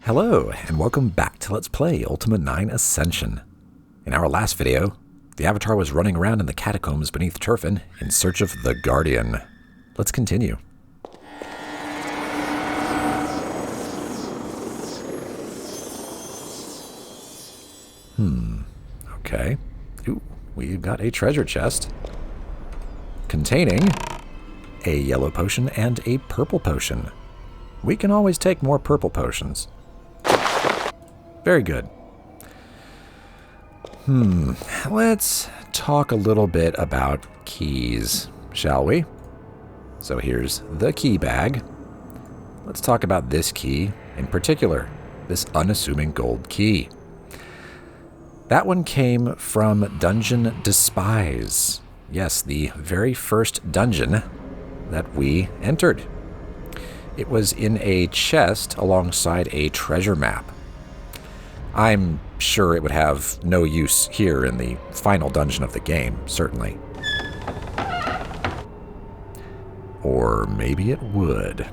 Hello, and welcome back to Let's Play Ultima 9 Ascension. In our last video, the Avatar was running around in the catacombs beneath Terfin in search of the Guardian. Let's continue. Okay. Ooh, we've got a treasure chest containing a yellow potion and a purple potion. We can always take more purple potions. Very good. Let's talk a little bit about keys, shall we? So here's the key bag. Let's talk about this key in particular, this unassuming gold key. That one came from Dungeon Despise. Yes, the very first dungeon that we entered. It was in a chest alongside a treasure map. I'm sure it would have no use here in the final dungeon of the game, certainly. Or maybe it would.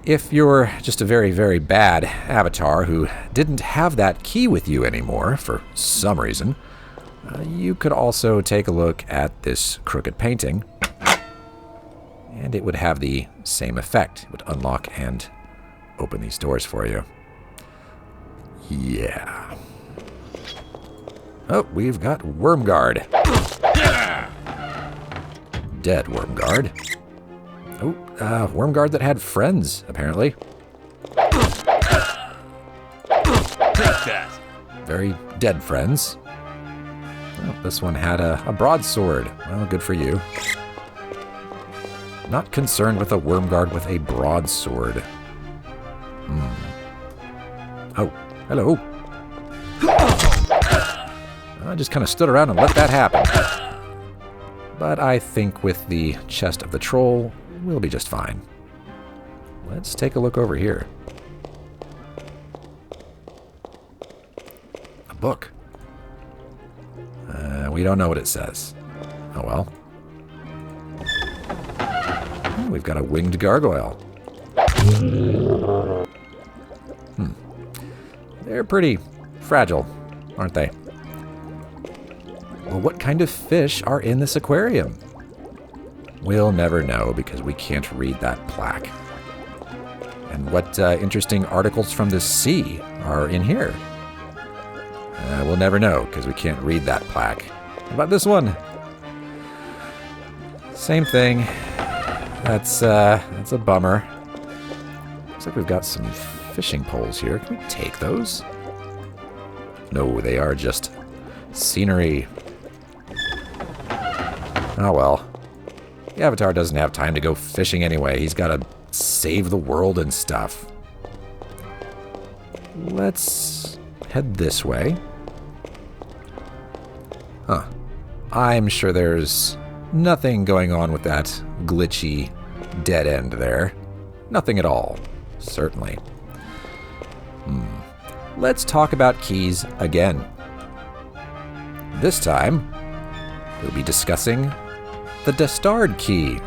If you're just a very, very bad avatar who didn't have that key with you anymore for some reason, you could also take a look at this crooked painting, and it would have the same effect. It would unlock and open these doors for you. Yeah. Oh, we've got Wyrmguard. Dead Wyrmguard. Oh, Wyrmguard that had friends, apparently. Very dead friends. Well, this one had a broadsword. Well, good for you. Not concerned with a Wyrmguard with a broadsword. Oh, hello. I just kind of stood around and let that happen. But I think with the chest of the troll, we'll be just fine. Let's take a look over here. A book. We don't know what it says. Oh well. Oh, we've got a winged gargoyle. They're pretty fragile, aren't they? Well, what kind of fish are in this aquarium? We'll never know because we can't read that plaque. And what interesting articles from the sea are in here? We'll never know because we can't read that plaque. How about this one? Same thing. That's a bummer. Looks like we've got some fishing poles here. Can we take those? No, they are just scenery. Oh well. The Avatar doesn't have time to go fishing anyway. He's got to save the world and stuff. Let's head this way. Huh. I'm sure there's nothing going on with that glitchy dead end there. Nothing at all. Certainly. Let's talk about keys again. This time, we'll be discussing the Dastard key.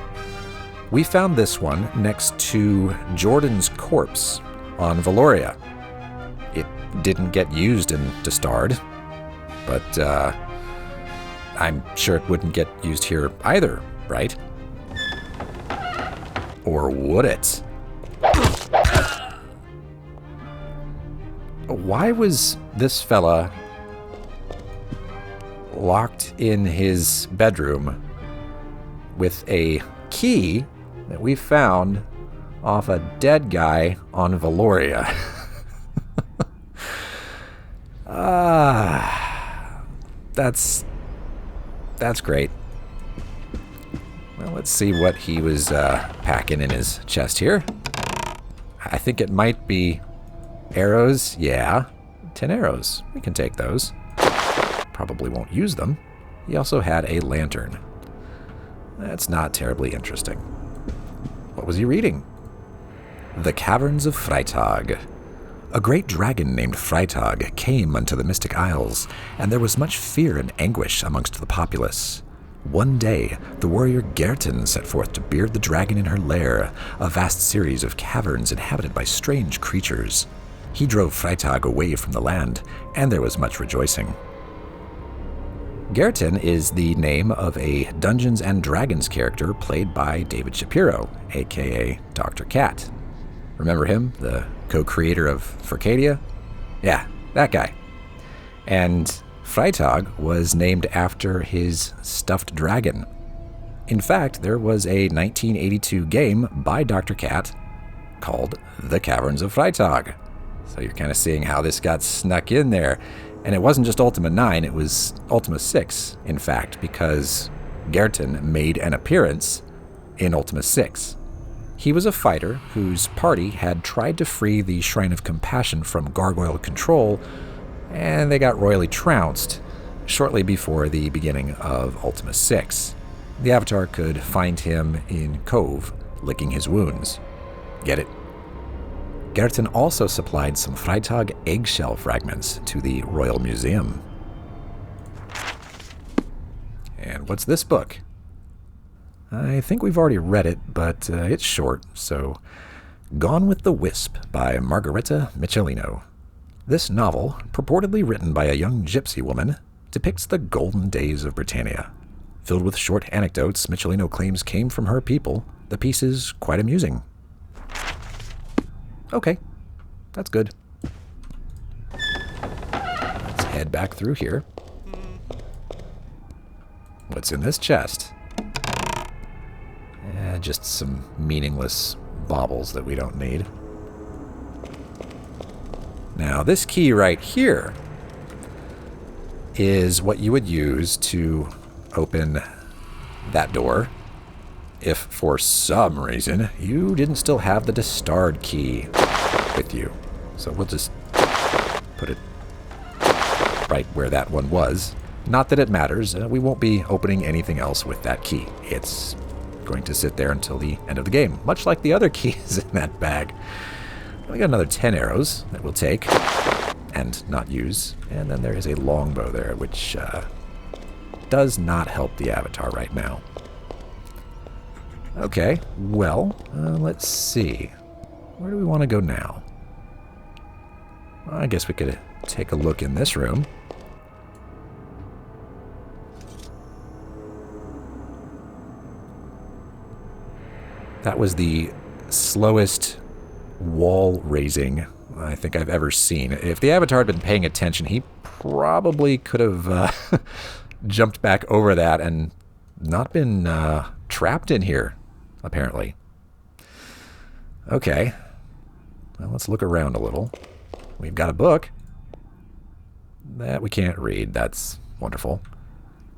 We found this one next to Jordan's corpse on Valoria. It didn't get used in Dastard, but I'm sure it wouldn't get used here either, right? Or would it? Why was this fella locked in his bedroom with a key that we found off a dead guy on Valoria? That's great. Well, let's see what he was packing in his chest here. I think it might be arrows. Yeah, 10 arrows. We can take those. Probably won't use them. He also had a lantern. That's not terribly interesting. What was he reading? The Caverns of Freitag. A great dragon named Freitag came unto the Mystic Isles, and there was much fear and anguish amongst the populace. One day, the warrior Gerten set forth to beard the dragon in her lair, a vast series of caverns inhabited by strange creatures. He drove Freitag away from the land, and there was much rejoicing. Gerten is the name of a Dungeons & Dragons character played by David Shapiro, aka Dr. Cat. Remember him, the co-creator of Freitag? Yeah, that guy. And Freitag was named after his stuffed dragon. In fact, there was a 1982 game by Dr. Cat called The Caverns of Freitag. So you're kind of seeing how this got snuck in there. And it wasn't just Ultima 9, it was Ultima 6, in fact, because Gerten made an appearance in Ultima 6. He was a fighter whose party had tried to free the Shrine of Compassion from Gargoyle control, and they got royally trounced shortly before the beginning of Ultima 6. The Avatar could find him in Cove, licking his wounds. Get it? Gerten also supplied some Freitag eggshell fragments to the Royal Museum. And what's this book? I think we've already read it, but it's short, so Gone with the Wisp by Margareta Michelino. This novel, purportedly written by a young gypsy woman, depicts the golden days of Britannia. Filled with short anecdotes Michelino claims came from her people, the piece is quite amusing. Okay, that's good. Let's head back through here. What's in this chest? Just some meaningless baubles that we don't need. Now, this key right here is what you would use to open that door if, for some reason, you didn't still have the discard key with you. So we'll just put it right where that one was. Not that it matters. We won't be opening anything else with that key. It's going to sit there until the end of the game, much like the other keys in that bag. We got another 10 arrows that we'll take and not use. And then there is a longbow there, which does not help the Avatar right now. Okay, well, let's see. Where do we want to go now? Well, I guess we could take a look in this room. That was the slowest wall raising I think I've ever seen. If the Avatar had been paying attention, he probably could have jumped back over that and not been trapped in here, apparently. Okay. Well, let's look around a little. We've got a book that we can't read. That's wonderful.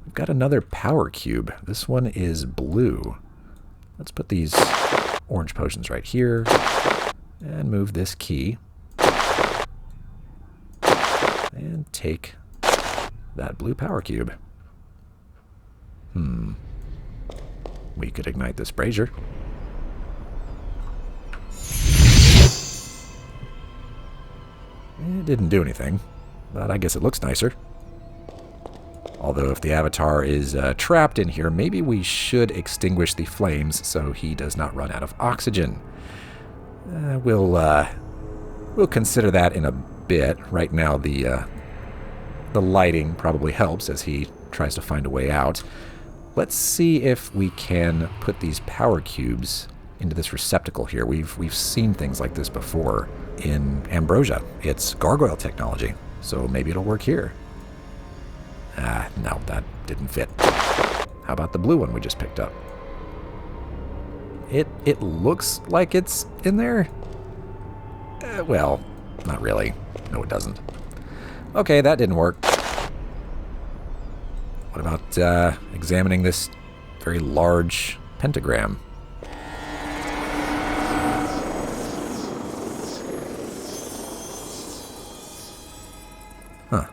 We've got another power cube. This one is blue. Let's put these orange potions right here and move this key and take that blue power cube. We could ignite this brazier. It didn't do anything, but I guess it looks nicer. Although if the Avatar is trapped in here, maybe we should extinguish the flames so he does not run out of oxygen. We'll consider that in a bit. Right now the lighting probably helps as he tries to find a way out. Let's see if we can put these power cubes into this receptacle here. We've seen things like this before in Ambrosia. It's gargoyle technology, so maybe it'll work here. No, that didn't fit. How about the blue one we just picked up? It looks like it's in there. Well, not really. No, it doesn't. Okay, that didn't work. What about examining this very large pentagram? Huh.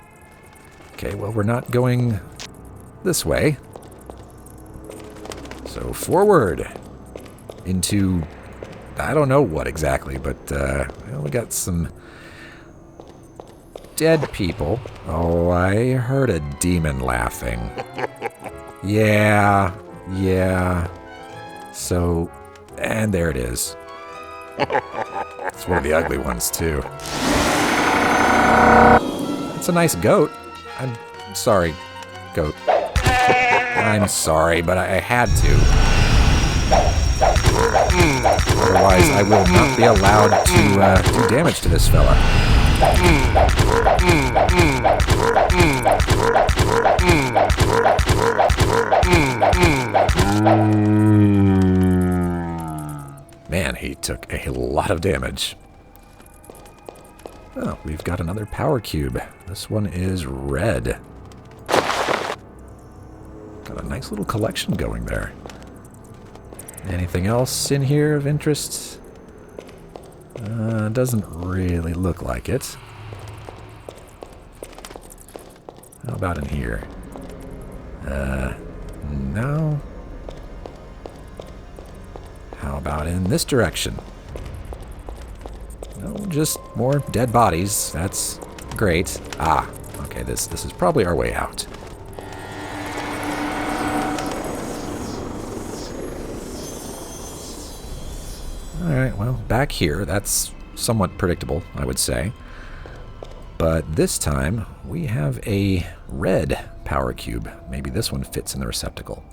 Okay, well, we're not going this way. So forward into, I don't know what exactly, but well, we got some dead people. Oh, I heard a demon laughing. Yeah. So, and there it is. It's one of the ugly ones, too. It's a nice goat. I'm sorry, goat. I'm sorry, but I had to. Otherwise, I will not be allowed to do damage to this fella. Man, he took a lot of damage. Oh, we've got another power cube. This one is red. Got a nice little collection going there. Anything else in here of interest? Doesn't really look like it. How about in here? No. How about in this direction? No, just more dead bodies. That's great. Ah, okay, this is probably our way out. Alright, well, back here, that's somewhat predictable, I would say. But this time, we have a red power cube. Maybe this one fits in the receptacle.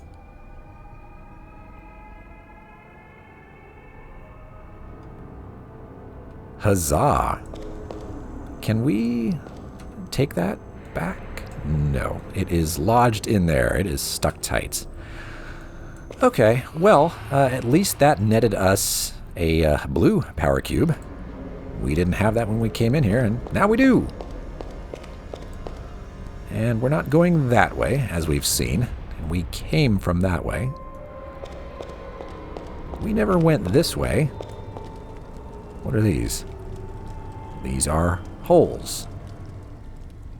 Huzzah! Can we take that back? No, it is lodged in there. It is stuck tight. Okay, well, at least that netted us a blue power cube. We didn't have that when we came in here, and now we do. And we're not going that way, as we've seen. We came from that way. We never went this way. What are these? These are holes.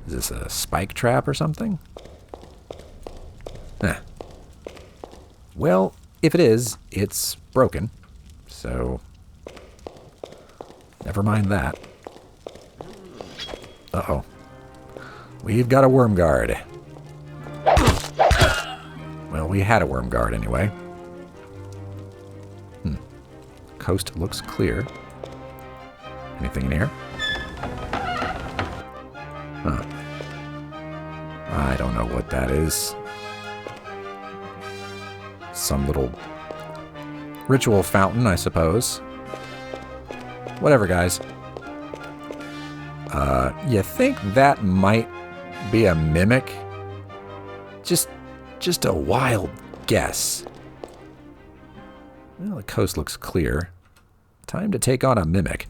Is this a spike trap or something? Huh. Well, if it is, it's broken. So, never mind that. Uh-oh. We've got a Wyrmguard. Well, we had a Wyrmguard anyway. Coast looks clear. Anything in here? Huh. I don't know what that is. Some little ritual fountain, I suppose. Whatever, guys. You think that might be a mimic? Just a wild guess. Well, the coast looks clear. Time to take on a mimic.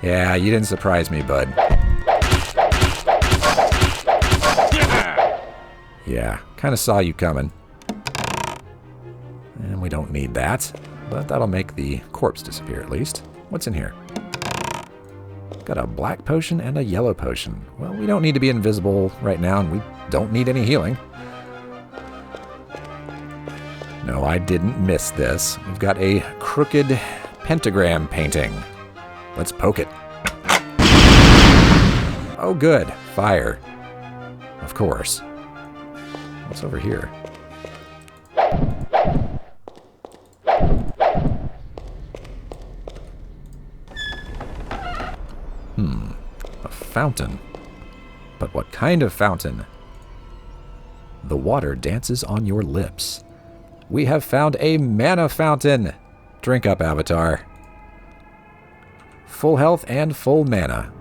Yeah, you didn't surprise me, bud. Yeah, kind of saw you coming. And we don't need that, but that'll make the corpse disappear at least. What's in here? Got a black potion and a yellow potion. Well, we don't need to be invisible right now, and we don't need any healing. No, I didn't miss this. We've got a crooked pentagram painting. Let's poke it. Oh, good. Fire. Of course. What's over here? A fountain. But what kind of fountain? The water dances on your lips. We have found a mana fountain. Drink up, Avatar. Full health and full mana.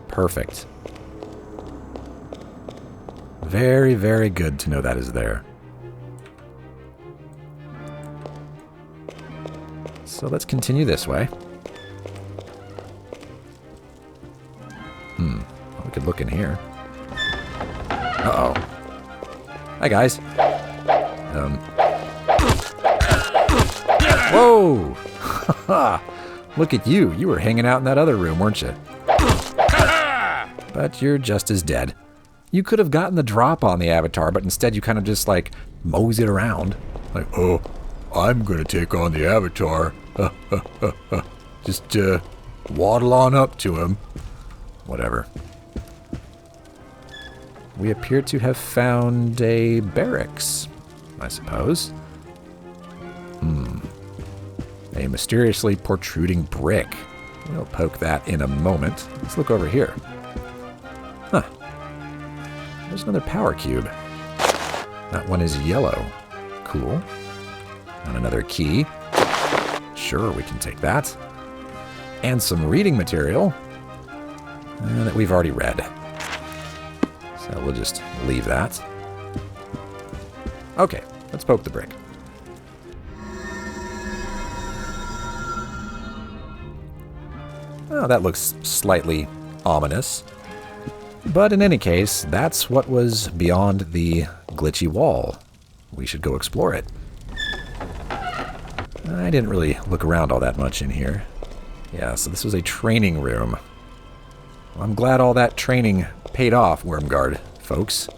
Perfect. Very, very good to know that is there. So let's continue this way. We could look in here. Uh-oh. Hi, guys. Whoa! Look at you. You were hanging out in that other room, weren't you? But you're just as dead. You could have gotten the drop on the Avatar, but instead you kind of just, like, moseyed around. Like, oh, I'm going to take on the Avatar. Just, waddle on up to him. Whatever. we appear to have found a barracks, I suppose. A mysteriously protruding brick. We'll poke that in a moment. Let's look over here. Huh. There's another power cube. That one is yellow. Cool. And another key. Sure, we can take that. And some reading material that we've already read. So we'll just leave that. Okay, let's poke the brick. Oh, that looks slightly ominous. But in any case, that's what was beyond the glitchy wall. We should go explore it. I didn't really look around all that much in here. Yeah, so this was a training room. Well, I'm glad all that training paid off, Wyrmguard folks.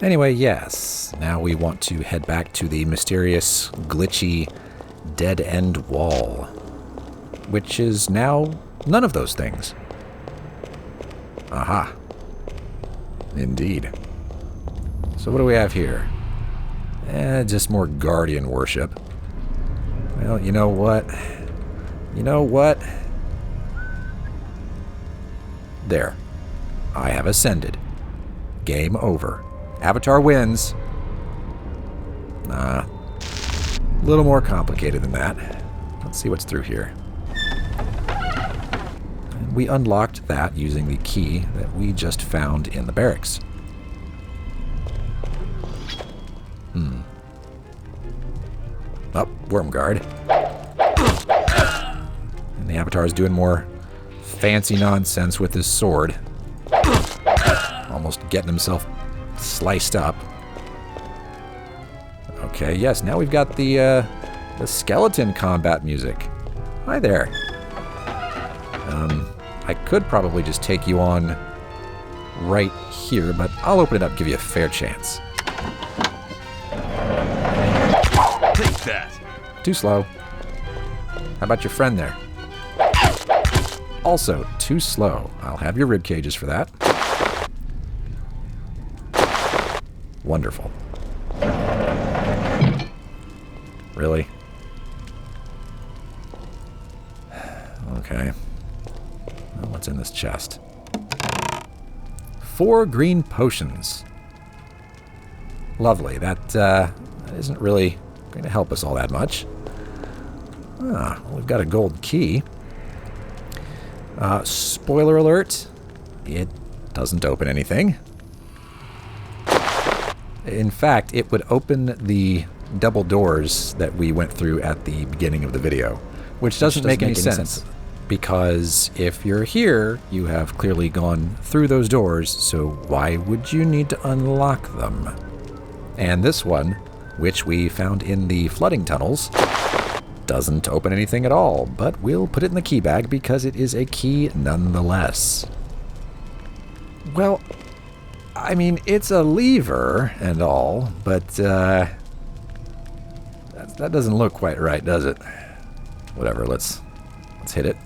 Anyway, yes, now we want to head back to the mysterious, glitchy, dead-end wall, which is now none of those things. Aha. Indeed. So what do we have here? Just more guardian worship. Well, you know what? You know what? There. I have ascended. Game over. Avatar wins. A little more complicated than that. Let's see what's through here. And we unlocked that using the key that we just found in the barracks. Oh, Wyrmguard. And the Avatar is doing more fancy nonsense with his sword. Almost getting himself sliced up. Okay, yes, now we've got the skeleton combat music. Hi there. I could probably just take you on right here, but I'll open it up, give you a fair chance. Take that. Too slow. How about your friend there? Also, too slow. I'll have your rib cages for that. Wonderful. Really? Okay. Well, what's in this chest? 4 green potions. Lovely. That isn't really going to help us all that much. Well, we've got a gold key. Spoiler alert. It doesn't open anything. In fact, it would open the double doors that we went through at the beginning of the video, which doesn't make any sense. Because if you're here, you have clearly gone through those doors, so why would you need to unlock them? And this one, which we found in the flooding tunnels, doesn't open anything at all, but we'll put it in the key bag because it is a key nonetheless. Well, I mean, it's a lever and all, but that doesn't look quite right, does it? Whatever, let's hit it.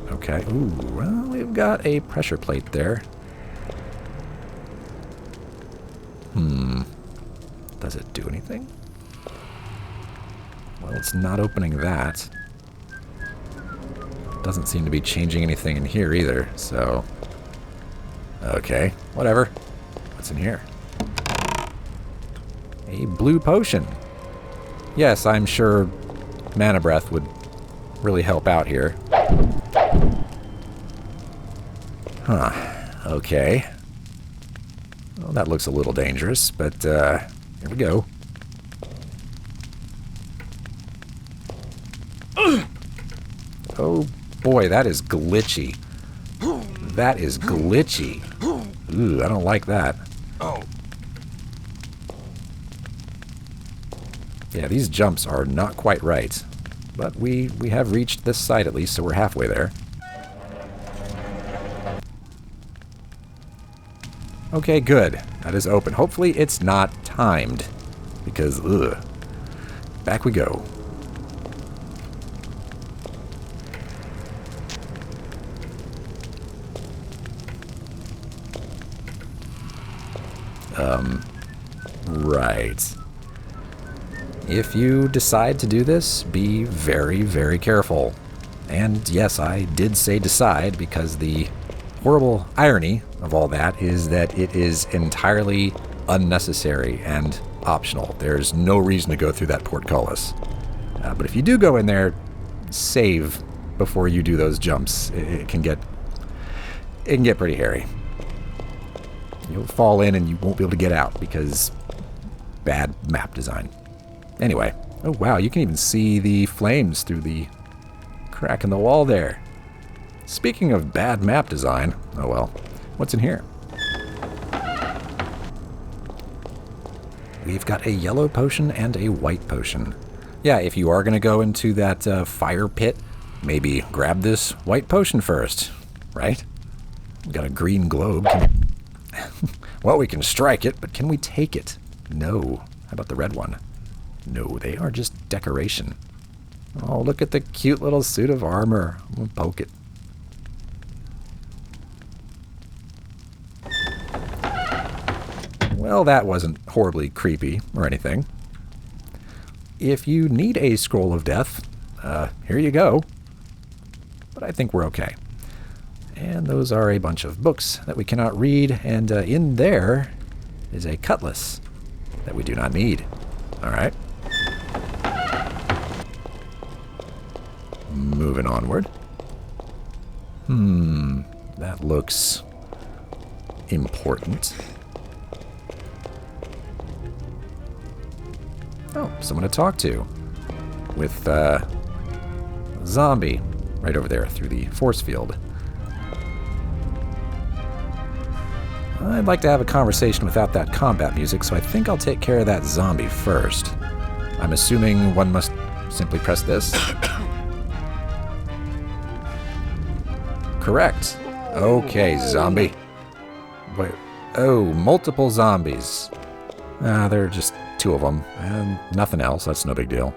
Okay, ooh, well, we've got a pressure plate there. Does it do anything? Well, it's not opening that. Doesn't seem to be changing anything in here either, so... Okay, whatever. What's in here? A blue potion. Yes, I'm sure Mana Breath would really help out here. Huh, okay. Well, that looks a little dangerous, but here we go. Oh boy, that is glitchy. That is glitchy. Ooh, I don't like that. Oh. Yeah, these jumps are not quite right. But we have reached this side at least, so we're halfway there. Okay, good. That is open. Hopefully it's not timed. Because, ugh. Back we go. Right. If you decide to do this, be very, very careful. And yes, I did say decide because the horrible irony of all that is that it is entirely unnecessary and optional. There's no reason to go through that portcullis. But if you do go in there, save before you do those jumps. It can get pretty hairy. You'll fall in and you won't be able to get out because bad map design. Anyway, oh wow, you can even see the flames through the crack in the wall there. Speaking of bad map design, oh well, what's in here? We've got a yellow potion and a white potion. Yeah, if you are going to go into that fire pit, maybe grab this white potion first, right? We've got a green globe. Well, we can strike it, but can we take it? No. How about the red one? No, they are just decoration. Oh, look at the cute little suit of armor. I'm going to poke it. Well, that wasn't horribly creepy or anything. If you need a scroll of death, here you go. But I think we're okay. And those are a bunch of books that we cannot read, and in there is a cutlass that we do not need. All right. Moving onward. That looks important. Oh, someone to talk to. With a zombie right over there through the force field. I'd like to have a conversation without that combat music, so I think I'll take care of that zombie first. I'm assuming one must simply press this. Correct. Okay, zombie. Wait. Oh, multiple zombies. There are just 2 of them, and nothing else. That's no big deal.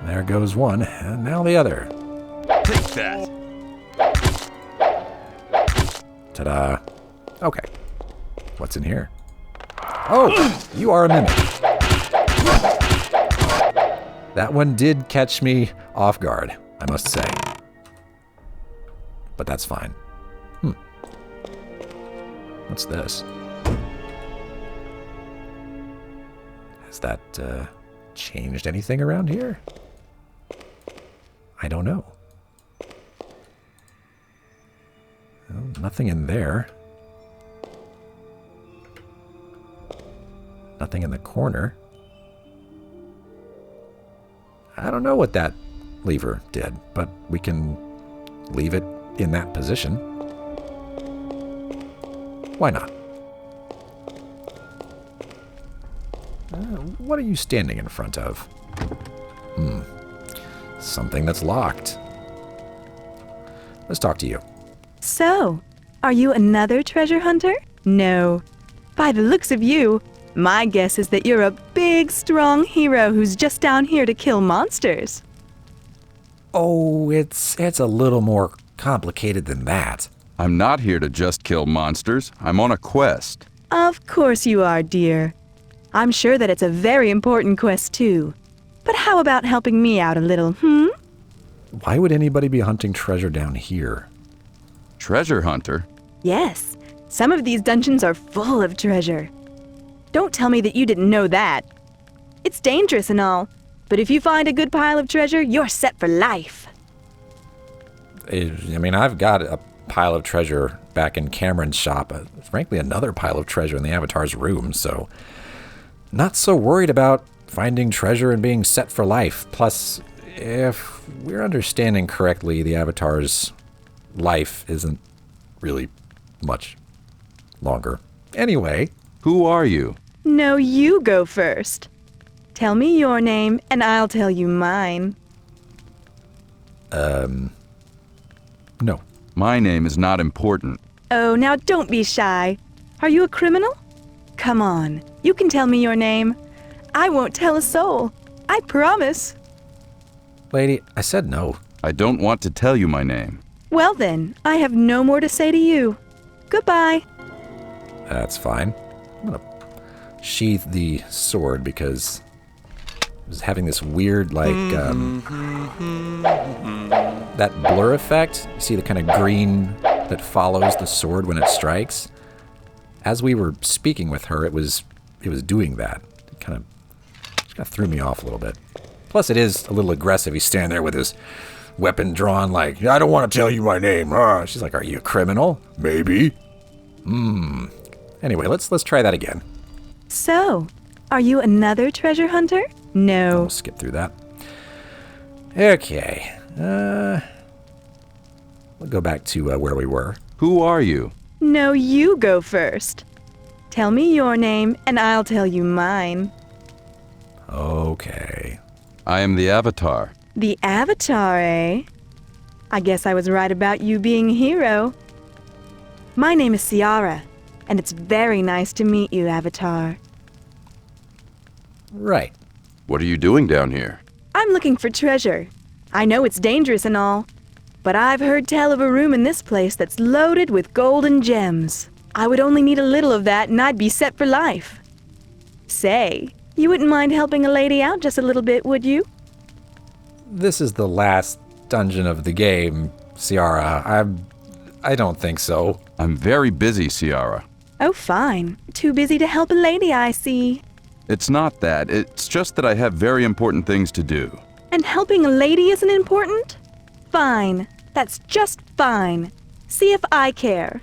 There goes one, and now the other. Take that. Ta-da. Okay. What's in here? Oh, you are a mimic. That one did catch me off guard, I must say. But that's fine. What's this? Has that changed anything around here? I don't know. Well, nothing in there. Nothing in the corner. I don't know what that lever did, but we can leave it in that position. Why not? What are you standing in front of? Something that's locked. Let's talk to you. So, are you another treasure hunter? No. By the looks of you, my guess is that you're a big, strong hero who's just down here to kill monsters. Oh, it's a little more complicated than that. I'm not here to just kill monsters. I'm on a quest. Of course you are, dear. I'm sure that it's a very important quest, too. But how about helping me out a little, Why would anybody be hunting treasure down here? Treasure hunter? Yes, some of these dungeons are full of treasure. Don't tell me that you didn't know that. It's dangerous and all, but if you find a good pile of treasure, you're set for life. I mean, I've got a pile of treasure back in Cameron's shop. Frankly, another pile of treasure in the Avatar's room, so not so worried about finding treasure and being set for life. Plus, if we're understanding correctly, the Avatar's life isn't really much longer. Anyway. Who are you? No, you go first. Tell me your name, and I'll tell you mine. No. My name is not important. Oh, now don't be shy. Are you a criminal? Come on, you can tell me your name. I won't tell a soul. I promise. Lady, I said no. I don't want to tell you my name. Well then, I have no more to say to you. Goodbye. That's fine. I'm going to sheath the sword because it was having this weird, like, that blur effect. You see the kind of green that follows the sword when it strikes? As we were speaking with her, it was doing that. It kind of threw me off a little bit. Plus, it is a little aggressive. He's standing there with his weapon drawn like, I don't want to tell you my name. She's like, are you a criminal? Maybe. Anyway, let's try that again. So, are you another treasure hunter? No. We'll skip through that. Okay. We'll go back to where we were. Who are you? No, you go first. Tell me your name, and I'll tell you mine. Okay. I am the Avatar. The Avatar, eh? I guess I was right about you being a hero. My name is Ciara, and it's very nice to meet you, Avatar. Right. What are you doing down here? I'm looking for treasure. I know it's dangerous and all, but I've heard tell of a room in this place that's loaded with gold and gems. I would only need a little of that and I'd be set for life. Say, you wouldn't mind helping a lady out just a little bit, would you? This is the last dungeon of the game, Ciara. I don't think so. I'm very busy, Ciara. Oh, fine. Too busy to help a lady, I see. It's not that. It's just that I have very important things to do. And helping a lady isn't important? Fine. That's just fine. See if I care.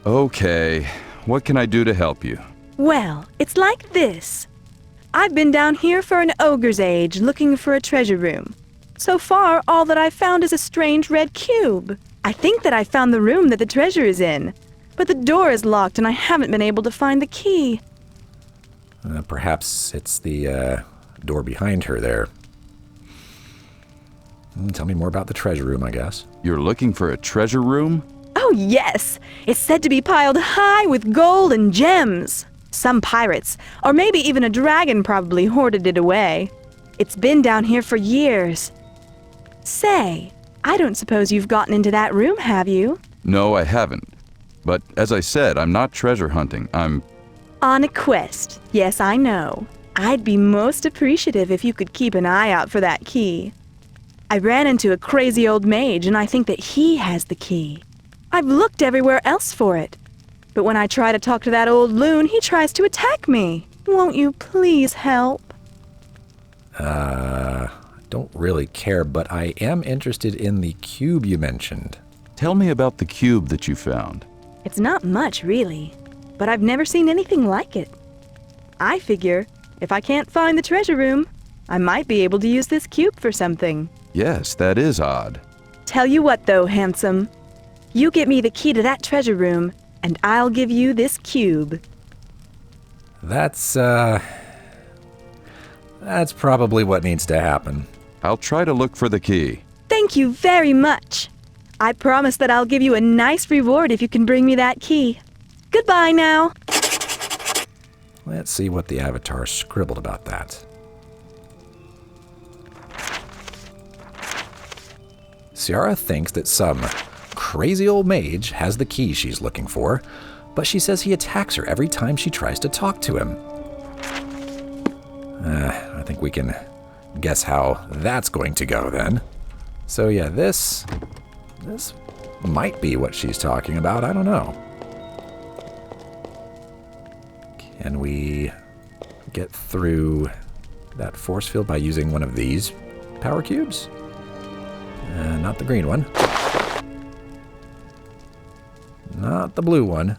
Okay. What can I do to help you? Well, it's like this. I've been down here for an ogre's age looking for a treasure room. So far, all that I've found is a strange red cube. I think that I found the room that the treasure is in, but the door is locked and I haven't been able to find the key. Perhaps it's the door behind her there. Tell me more about the treasure room, I guess. You're looking for a treasure room? Oh, yes! It's said to be piled high with gold and gems. Some pirates, or maybe even a dragon, probably hoarded it away. It's been down here for years. Say, I don't suppose you've gotten into that room, have you? No, I haven't. But as I said, I'm not treasure hunting. I'm on a quest. Yes, I know. I'd be most appreciative if you could keep an eye out for that key. I ran into a crazy old mage, and I think that he has the key. I've looked everywhere else for it. But when I try to talk to that old loon, he tries to attack me. Won't you please help? I don't really care, but I am interested in the cube you mentioned. Tell me about the cube that you found. It's not much, really, but I've never seen anything like it. I figure, if I can't find the treasure room, I might be able to use this cube for something. Yes, that is odd. Tell you what, though, handsome. You get me the key to that treasure room, and I'll give you this cube. That's probably what needs to happen. I'll try to look for the key. Thank you very much. I promise that I'll give you a nice reward if you can bring me that key. Goodbye now. Let's see what the Avatar scribbled about that. Ciara thinks that some crazy old mage has the key she's looking for, but she says he attacks her every time she tries to talk to him. I think we can guess how that's going to go then. So yeah, this might be what she's talking about. I don't know. Can we get through that force field by using one of these power cubes? Not the green one. Not the blue one.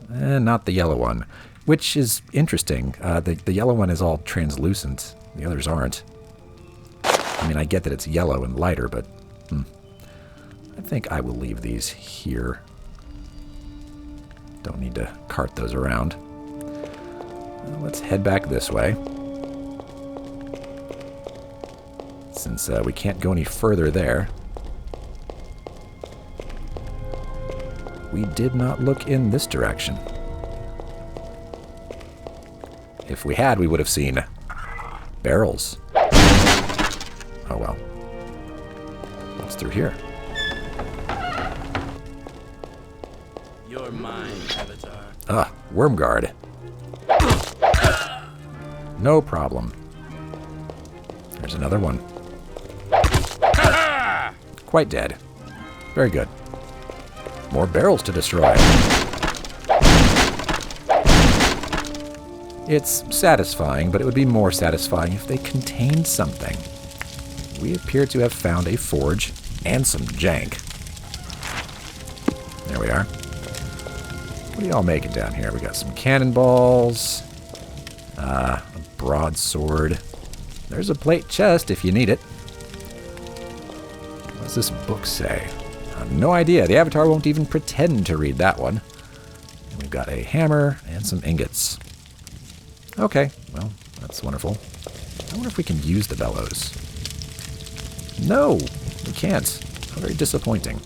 And not the yellow one, which is interesting. The yellow one is all translucent. The others aren't. I mean, I get that it's yellow and lighter, but I think I will leave these here. Don't need to cart those around. Let's head back this way. Since we can't go any further there. We did not look in this direction. If we had, we would have seen barrels. Oh well. What's through here? You're mine, Avatar. Wyrmguard. No problem. There's another one. Quite dead. Very good. More barrels to destroy. It's satisfying, but it would be more satisfying if they contained something. We appear to have found a forge and some jank. There we are. What are y'all making down here? We got some cannonballs, a broadsword. There's a plate chest if you need it. What does this book say? No idea. The Avatar won't even pretend to read that one. And we've got a hammer and some ingots. Okay, well, that's wonderful. I wonder if we can use the bellows. No, we can't. How very disappointing.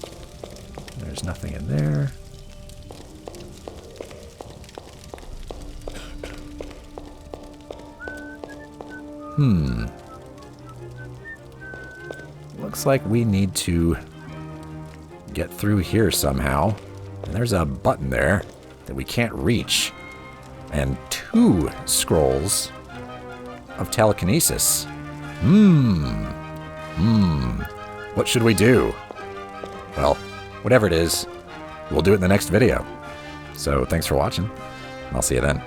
There's nothing in there. Looks like we need to get through here somehow. And there's a button there that we can't reach. And 2 scrolls of telekinesis. What should we do? Well, whatever it is, we'll do it in the next video. So thanks for watching. I'll see you then.